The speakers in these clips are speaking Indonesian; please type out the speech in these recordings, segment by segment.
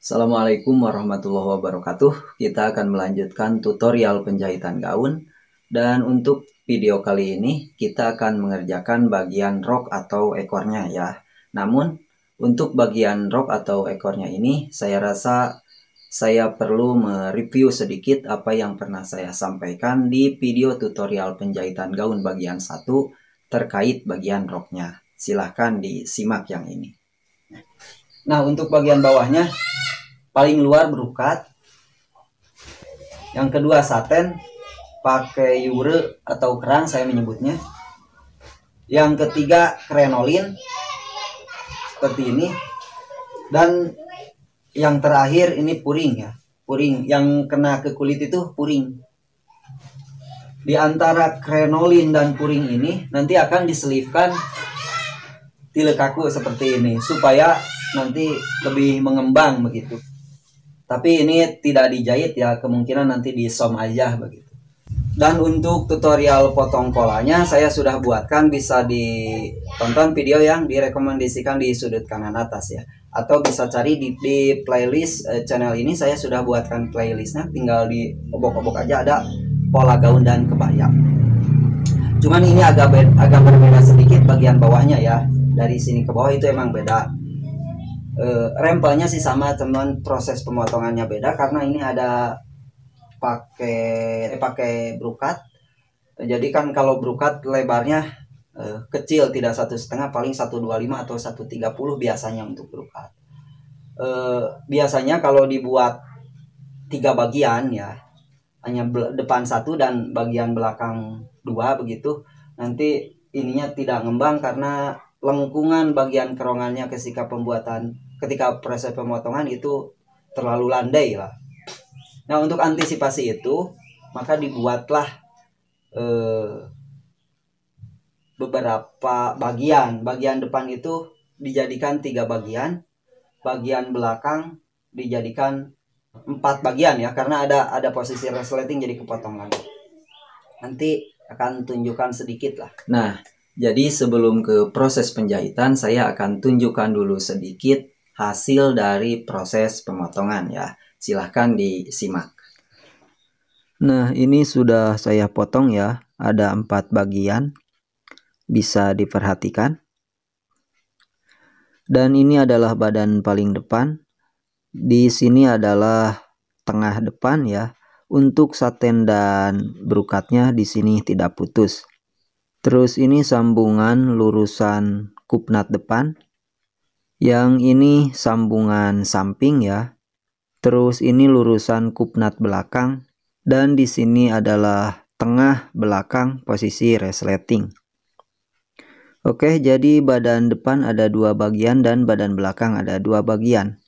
Assalamualaikum warahmatullahi wabarakatuh. Kita akan melanjutkan tutorial penjahitan gaun. Dan untuk video kali ini kita akan mengerjakan bagian rok atau ekornya ya. Namun untuk bagian rok atau ekornya ini saya rasa saya perlu mereview sedikit apa yang pernah saya sampaikan di video tutorial penjahitan gaun bagian 1 terkait bagian roknya. Silahkan disimak yang ini. Nah, untuk bagian bawahnya paling luar brokat, yang kedua saten pakai yure atau kerang saya menyebutnya, yang ketiga krenolin seperti ini, dan yang terakhir ini puring ya, puring yang kena ke kulit itu puring. Di antara krenolin dan puring ini nanti akan diselipkan tilekaku seperti ini supaya nanti lebih mengembang begitu. Tapi ini tidak dijahit ya, kemungkinan nanti disom aja begitu. Dan untuk tutorial potong polanya saya sudah buatkan, bisa ditonton video yang direkomendasikan di sudut kanan atas ya. Atau bisa cari di playlist channel ini, saya sudah buatkan playlistnya, tinggal di obok-obok aja ada pola gaun dan kebaya. Cuman ini agak berbeda sedikit bagian bawahnya ya. Dari sini ke bawah itu emang beda. Rempelnya sih sama, teman, proses pemotongannya beda karena ini ada pakai brokat. Jadi kan kalau brokat lebarnya kecil, tidak 1,5, paling 1,25 atau 1,30 biasanya untuk brokat. Biasanya kalau dibuat 3 bagian ya, hanya depan 1 dan bagian belakang 2 begitu, nanti ininya tidak ngembang karena lengkungan bagian kerongannya ketika proses pemotongan itu terlalu landai lah. Nah, untuk antisipasi itu maka dibuatlah beberapa bagian. Bagian depan itu dijadikan 3 bagian, bagian belakang dijadikan 4 bagian ya, karena ada posisi resleting jadi kepotongan. Nanti akan tunjukkan sedikit lah. Nah, jadi sebelum ke proses penjahitan saya akan tunjukkan dulu sedikit hasil dari proses pemotongan ya. Silahkan disimak. Nah, ini sudah saya potong ya, ada 4 bagian, bisa diperhatikan. Dan ini adalah badan paling depan. Di sini adalah tengah depan ya. Untuk saten dan brokatnya di sini tidak putus. Terus ini sambungan lurusan kupnat depan. Yang ini sambungan samping ya. Terus ini lurusan kupnat belakang, dan di sini adalah tengah belakang posisi resleting. Oke, jadi badan depan ada 2 bagian dan badan belakang ada 2 bagian.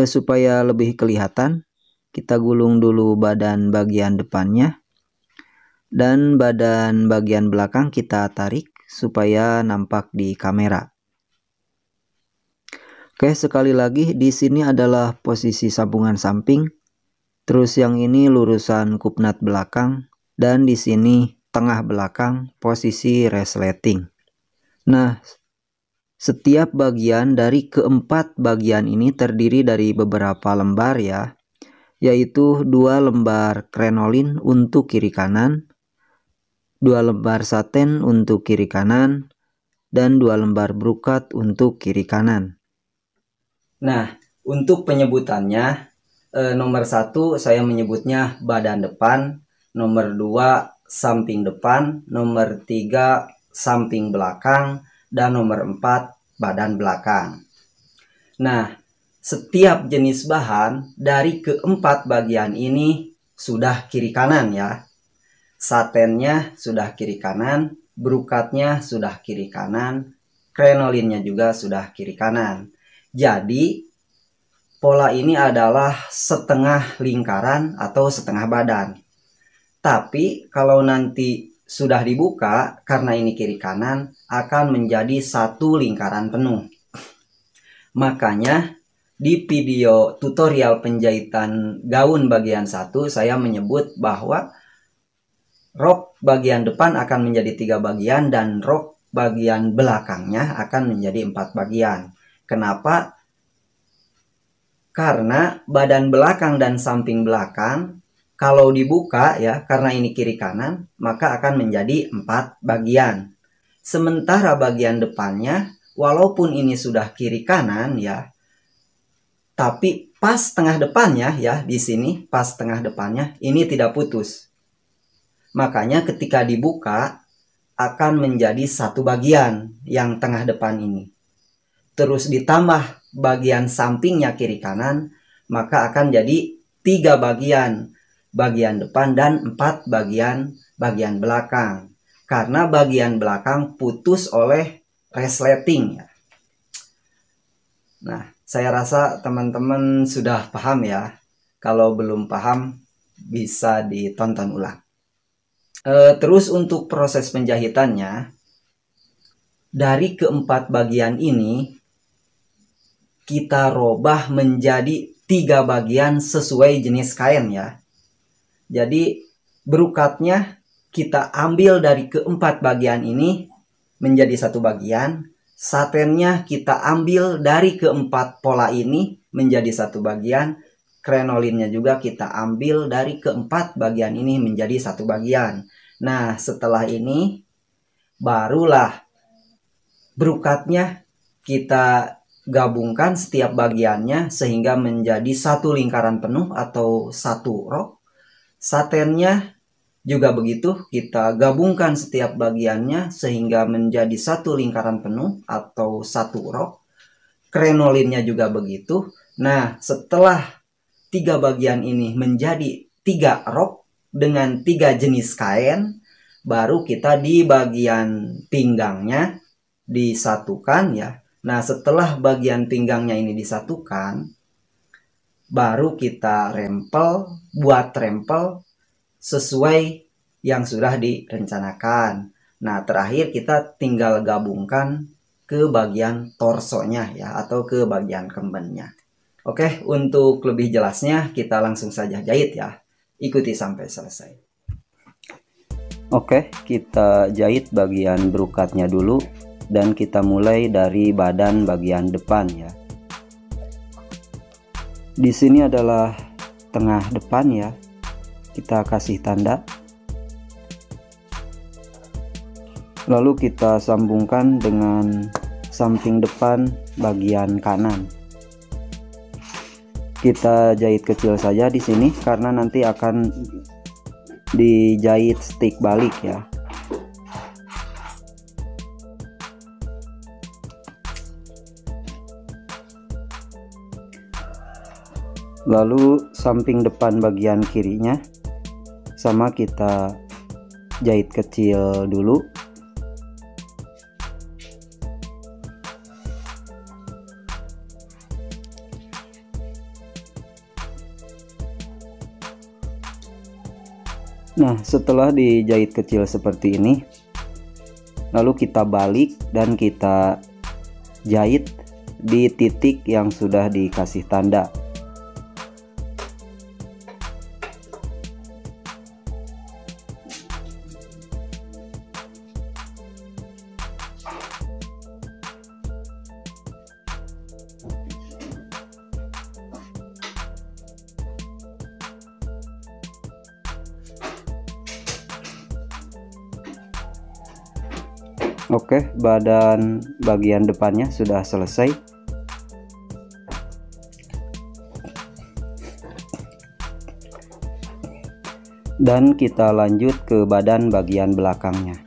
Supaya lebih kelihatan, kita gulung dulu badan bagian depannya, dan badan bagian belakang kita tarik supaya nampak di kamera. Oke, sekali lagi di sini adalah posisi sambungan samping, terus yang ini lurusan kupnat belakang, dan di sini tengah belakang posisi resleting. Nah, setiap bagian dari keempat bagian ini terdiri dari beberapa lembar ya, yaitu 2 lembar krenolin untuk kiri kanan, 2 lembar saten untuk kiri kanan, dan 2 lembar brokat untuk kiri kanan. Nah, untuk penyebutannya, nomor 1 saya menyebutnya badan depan, nomor 2 samping depan, nomor 3 samping belakang, dan nomor 4 badan belakang. Nah, setiap jenis bahan dari keempat bagian ini sudah kiri kanan ya. Satennya sudah kiri kanan, brokatnya sudah kiri kanan, krenolinnya juga sudah kiri kanan. Jadi pola ini adalah setengah lingkaran atau setengah badan. Tapi kalau nanti sudah dibuka, karena ini kiri kanan, akan menjadi 1 lingkaran penuh. Makanya di video tutorial penjahitan gaun bagian 1 saya menyebut bahwa rok bagian depan akan menjadi 3 bagian dan rok bagian belakangnya akan menjadi 4 bagian. Kenapa? Karena badan belakang dan samping belakang kalau dibuka ya, karena ini kiri kanan, maka akan menjadi 4 bagian. Sementara bagian depannya, walaupun ini sudah kiri kanan ya, tapi pas tengah depannya ya, di sini pas tengah depannya ini tidak putus. Makanya ketika dibuka akan menjadi 1 bagian yang tengah depan ini. Terus ditambah bagian sampingnya kiri kanan, maka akan jadi 3 bagian. Bagian depan dan 4 bagian belakang. Karena bagian belakang putus oleh resleting ya. Nah, saya rasa teman-teman sudah paham ya. Kalau belum paham bisa ditonton ulang. Terus untuk proses penjahitannya, dari keempat bagian ini kita robah menjadi 3 bagian sesuai jenis kain ya. Jadi brukatnya kita ambil dari keempat bagian ini menjadi 1 bagian. Satennya kita ambil dari keempat pola ini menjadi 1 bagian. Krenolinnya juga kita ambil dari keempat bagian ini menjadi 1 bagian. Nah, setelah ini barulah brukatnya kita gabungkan setiap bagiannya sehingga menjadi 1 lingkaran penuh atau 1 rok. Satennya juga begitu, kita gabungkan setiap bagiannya sehingga menjadi 1 lingkaran penuh atau 1 rok. Krenolinnya juga begitu. Nah, setelah 3 bagian ini menjadi 3 rok dengan 3 jenis kain, baru kita di bagian pinggangnya disatukan ya. Nah, setelah bagian pinggangnya ini disatukan, baru kita buat rempel sesuai yang sudah direncanakan. Nah, terakhir kita tinggal gabungkan ke bagian torsonya ya, atau ke bagian kembennya. Oke, untuk lebih jelasnya kita langsung saja jahit ya. Ikuti sampai selesai. Oke, kita jahit bagian brukatnya dulu dan kita mulai dari badan bagian depan ya. Di sini adalah tengah depan ya. Kita kasih tanda. Lalu kita sambungkan dengan samping depan bagian kanan. Kita jahit kecil saja di sini karena nanti akan dijahit stick balik ya. Lalu samping depan bagian kirinya sama kita jahit kecil dulu. Nah, setelah dijahit kecil seperti ini, lalu kita balik dan kita jahit di titik yang sudah dikasih tanda. Oke, badan bagian depannya sudah selesai. Dan kita lanjut ke badan bagian belakangnya.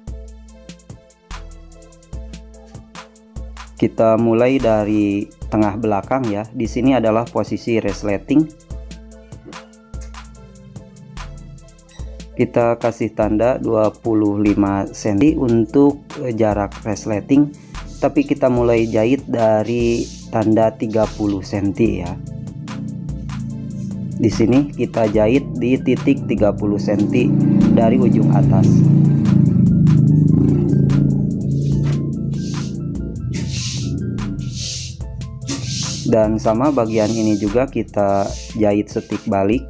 Kita mulai dari tengah belakang ya. Di sini adalah posisi resleting. Kita kasih tanda 25 cm untuk jarak resleting, tapi kita mulai jahit dari tanda 30 cm ya. Di sini kita jahit di titik 30 cm dari ujung atas. Dan sama bagian ini juga kita jahit stick balik.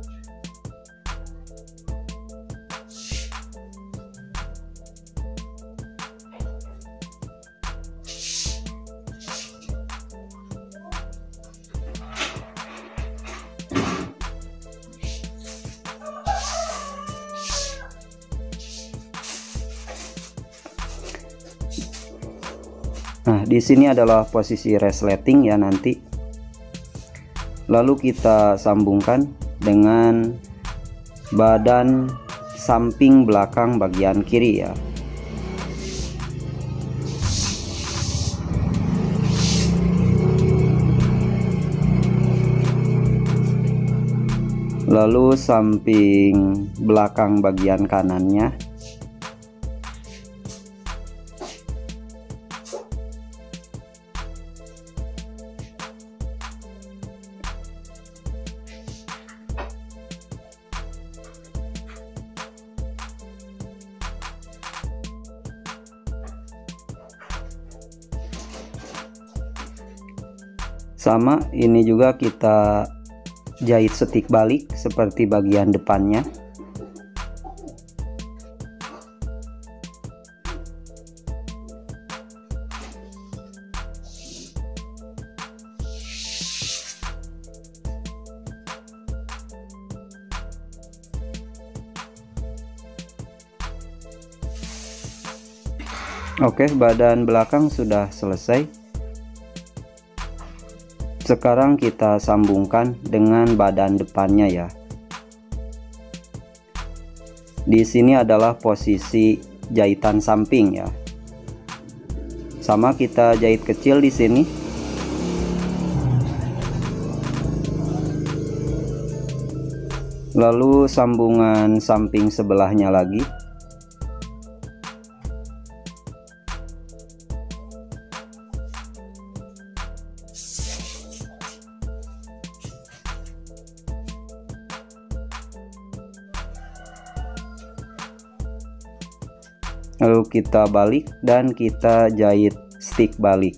Nah, di sini adalah posisi resleting ya nanti. Lalu kita sambungkan dengan badan samping belakang bagian kiri ya. Lalu samping belakang bagian kanannya. Sama, ini juga kita jahit setik balik seperti bagian depannya. Oke, badan belakang sudah selesai. Sekarang kita sambungkan dengan badan depannya ya. Di sini adalah posisi jahitan samping ya. Sama, kita jahit kecil di sini. Lalu sambungan samping sebelahnya lagi. Lalu kita balik dan kita jahit stick balik.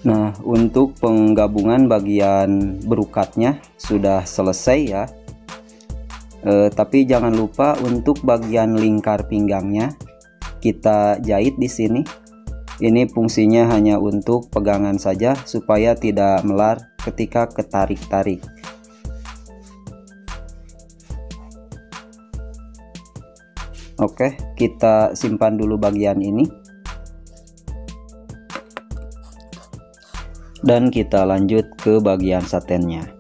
Nah, untuk penggabungan bagian berukatnya sudah selesai ya. Tapi jangan lupa untuk bagian lingkar pinggangnya kita jahit di sini. Ini fungsinya hanya untuk pegangan saja supaya tidak melar ketika ketarik-tarik. Oke, kita simpan dulu bagian ini. Dan kita lanjut ke bagian satennya.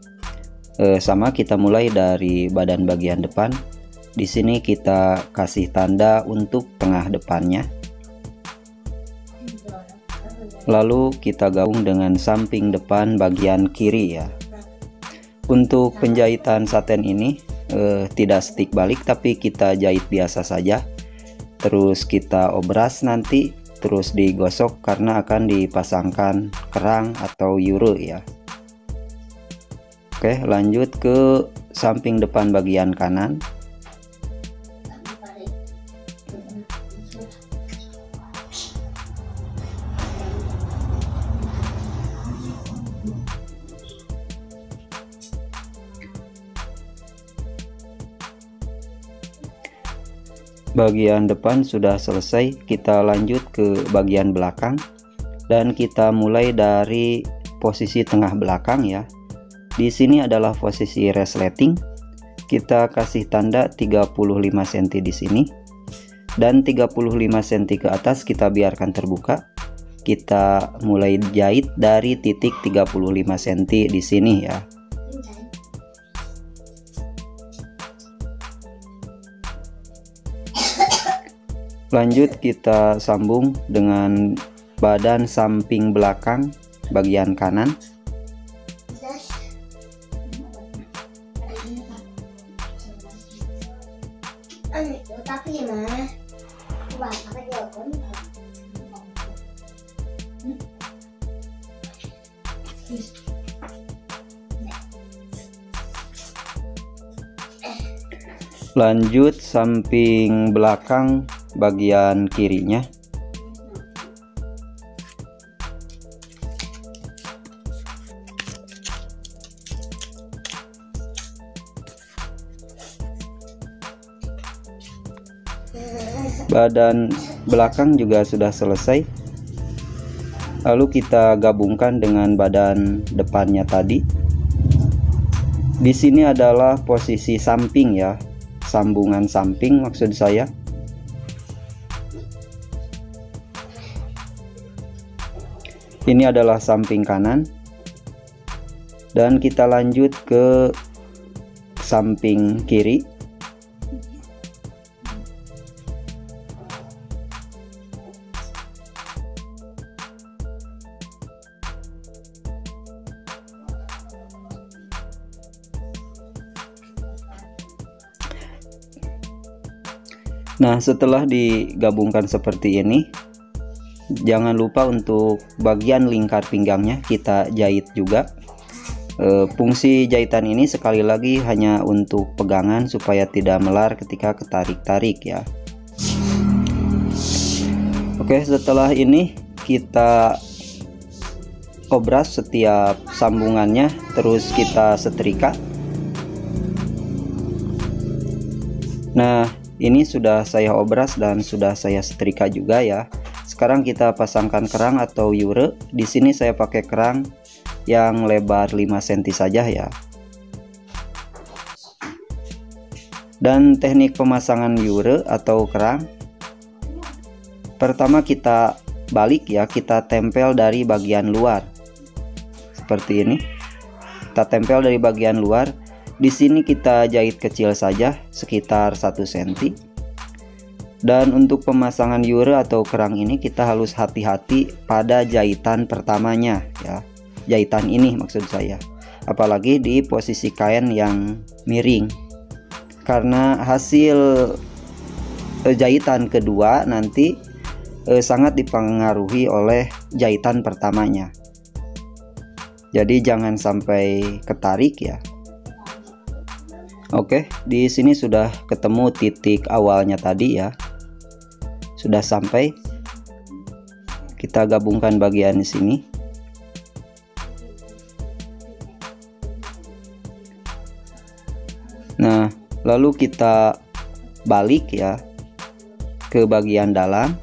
Sama, kita mulai dari badan bagian depan. Di sini kita kasih tanda untuk tengah depannya. Lalu kita gabung dengan samping depan bagian kiri ya. Untuk penjahitan saten ini tidak stick balik, tapi kita jahit biasa saja. Terus kita obras nanti, terus digosok karena akan dipasangkan kerang atau euro ya. Oke, lanjut ke samping depan bagian kanan. Bagian depan sudah selesai, kita lanjut ke bagian belakang dan kita mulai dari posisi tengah belakang ya. Di sini adalah posisi resleting. Kita kasih tanda 35 cm di sini. Dan 35 cm ke atas kita biarkan terbuka. Kita mulai jahit dari titik 35 cm di sini ya. Lanjut kita sambung dengan badan samping belakang bagian kanan. Lanjut samping belakang bagian kirinya. Badan belakang juga sudah selesai. Lalu kita gabungkan dengan badan depannya tadi. Di sini adalah posisi samping ya, sambungan samping maksud saya. Ini adalah samping kanan. Dan kita lanjut ke samping kiri. Nah, setelah digabungkan seperti ini, jangan lupa untuk bagian lingkar pinggangnya kita jahit juga. Fungsi jahitan ini sekali lagi hanya untuk pegangan supaya tidak melar ketika ketarik-tarik ya. Oke, setelah ini kita obras setiap sambungannya, terus kita setrika. Nah, ini sudah saya obras dan sudah saya setrika juga ya. Sekarang kita pasangkan kerang atau yure. Di sini saya pakai kerang yang lebar 5 cm saja ya. Dan teknik pemasangan yure atau kerang, pertama kita balik ya, kita tempel dari bagian luar seperti ini. Kita tempel dari bagian luar. Di sini kita jahit kecil saja sekitar 1 cm. Dan untuk pemasangan yure atau kerang ini kita harus hati-hati pada jahitan pertamanya ya. Jahitan ini maksud saya. Apalagi di posisi kain yang miring. Karena hasil jahitan kedua nanti sangat dipengaruhi oleh jahitan pertamanya. Jadi jangan sampai ketarik ya. Oke, di sini sudah ketemu titik awalnya tadi ya. Sudah sampai. Kita gabungkan bagian di sini. Nah, lalu kita balik ya ke bagian dalam.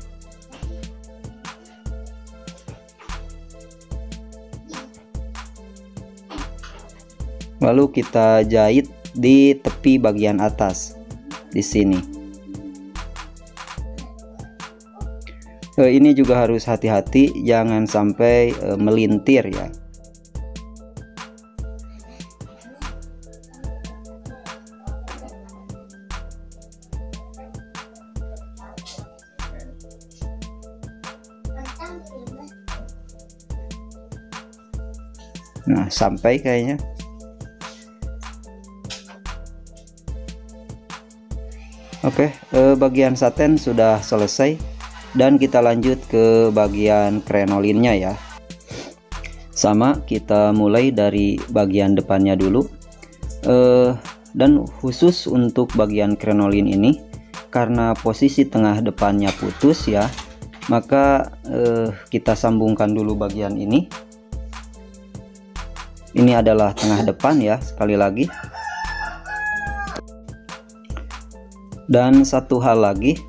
Lalu kita jahit di tepi bagian atas di sini. Ini juga harus hati-hati, jangan sampai melintir ya. Nah, sampai kayaknya. Oke, bagian saten sudah selesai dan kita lanjut ke bagian krenolinnya ya. Sama, kita mulai dari bagian depannya dulu. Dan khusus untuk bagian krenolin ini, karena posisi tengah depannya putus ya, maka kita sambungkan dulu bagian ini. Ini adalah tengah depan ya, sekali lagi. Dan satu hal lagi,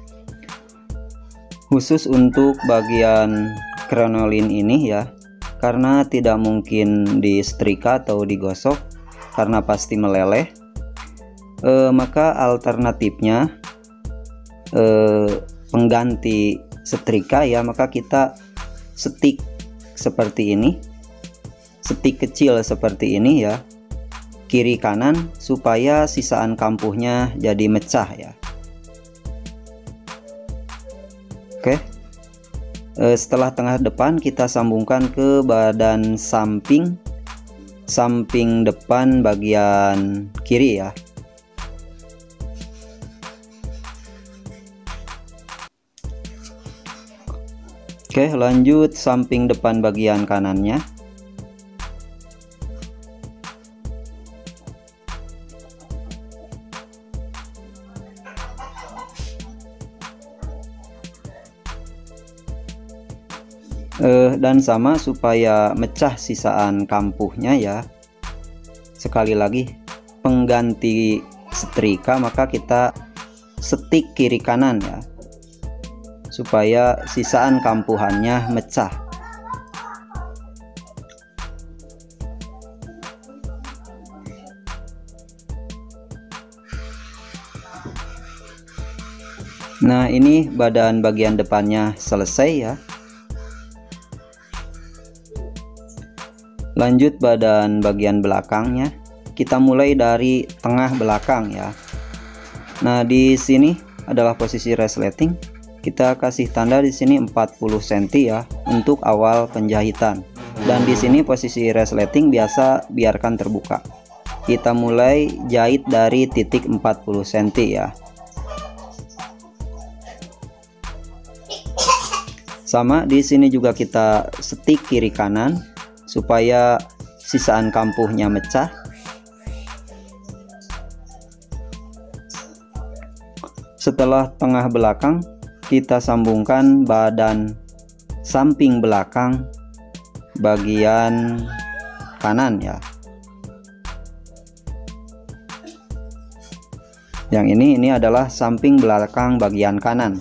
khusus untuk bagian krenolin ini ya, karena tidak mungkin disetrika atau digosok karena pasti meleleh, maka alternatifnya pengganti setrika ya, maka kita setik seperti ini, setik kecil seperti ini ya, kiri kanan, supaya sisaan kampuhnya jadi mecah ya. Oke, setelah tengah depan kita sambungkan ke badan samping depan bagian kiri ya. Oke, lanjut samping depan bagian kanannya. Dan sama supaya mecah sisaan kampuhnya ya. Sekali lagi, pengganti setrika maka kita setik kiri kanan ya. supaya sisaan kampuhannya mecah. Nah, ini bagian depannya selesai ya. Lanjut bagian belakangnya. Kita mulai dari tengah belakang ya. Nah, di sini adalah posisi resleting. Kita kasih tanda di sini 40 cm ya untuk awal penjahitan. Dan di sini posisi resleting biasa biarkan terbuka. Kita mulai jahit dari titik 40 cm ya. Sama di sini juga kita setik kiri kanan supaya sisaan kampuhnya mecah. Setelah tengah belakang, kita sambungkan badan samping belakang bagian kanan ya. Yang ini adalah samping belakang bagian kanan.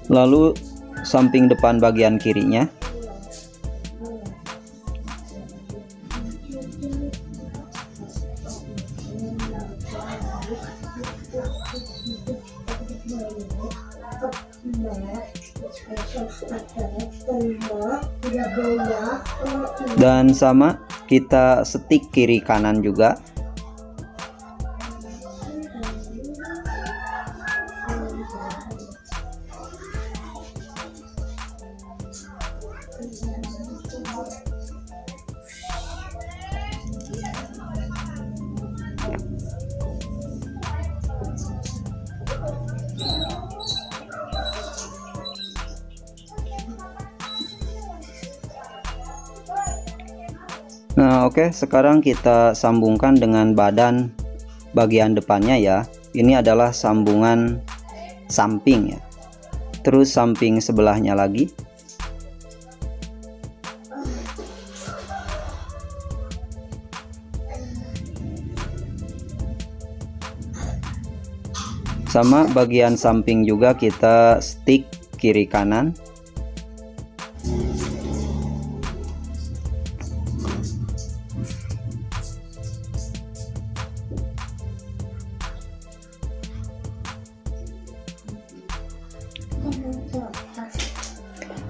Lalu samping depan bagian kirinya. Dan sama kita setik kiri kanan juga. Nah, oke, sekarang kita sambungkan dengan badan bagian depannya ya. Ini adalah sambungan samping ya. Terus samping sebelahnya lagi. Sama bagian samping juga kita stick kiri kanan.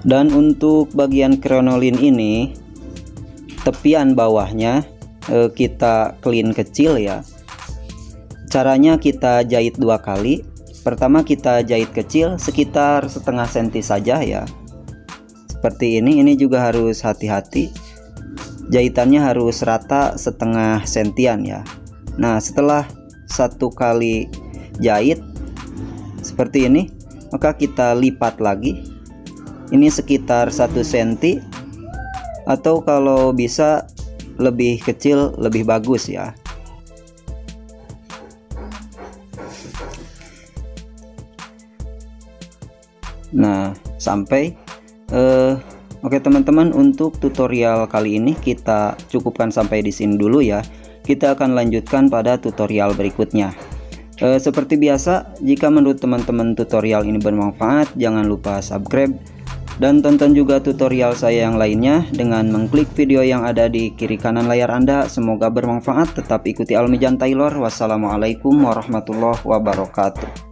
Dan untuk bagian krenolin ini, tepian bawahnya kita clean kecil ya. Caranya kita jahit 2 kali. Pertama kita jahit kecil sekitar setengah senti saja ya. Seperti ini juga harus hati-hati. Jahitannya harus rata setengah sentian ya. Nah, setelah 1 kali jahit seperti ini, maka kita lipat lagi. Ini sekitar 1 cm, atau kalau bisa lebih kecil lebih bagus ya. Nah, sampai oke teman-teman, untuk tutorial kali ini kita cukupkan sampai di sini dulu ya. Kita akan lanjutkan pada tutorial berikutnya. Seperti biasa, jika menurut teman-teman tutorial ini bermanfaat, jangan lupa subscribe dan tonton juga tutorial saya yang lainnya dengan mengklik video yang ada di kiri kanan layar Anda. Semoga bermanfaat. Tetap ikuti Almijan Taylor. Wassalamualaikum warahmatullahi wabarakatuh.